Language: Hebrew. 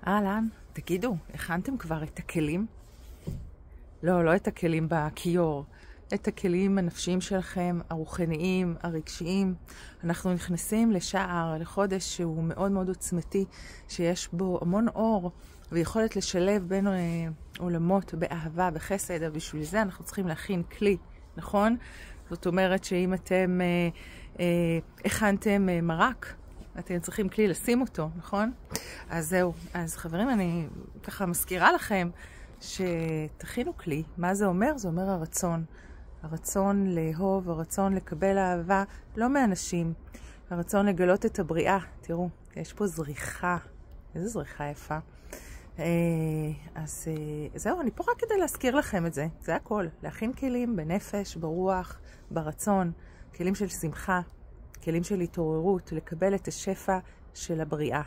אהלן, תגידו, הכנתם כבר את הכלים? לא את הכלים בכיור, את הכלים הנפשיים שלכם, הרוחניים, הרגשיים. אנחנו נכנסים לשער, לחודש שהוא מאוד מאוד עוצמתי, שיש בו המון אור ויכולת לשלב בין עולמות באהבה, בחסד, ובשביל זה אנחנו צריכים להכין כלי, נכון? זאת אומרת שאם אתם הכנתם מרק, אתם צריכים כלי לשים אותו, נכון? אז זהו. אז חברים, אני ככה מזכירה לכם שתכינו כלי. מה זה אומר? זה אומר הרצון. הרצון לאהוב, הרצון לקבל אהבה, לא מאנשים. הרצון לגלות את הבריאה. תראו, יש פה זריחה. איזו זריחה יפה. אז זהו, אני פה רק כדי להזכיר לכם את זה. זה הכל. להכין כלים בנפש, ברוח, ברצון. כלים של שמחה. כלים של התעוררות, לקבל את השפע של הבריאה.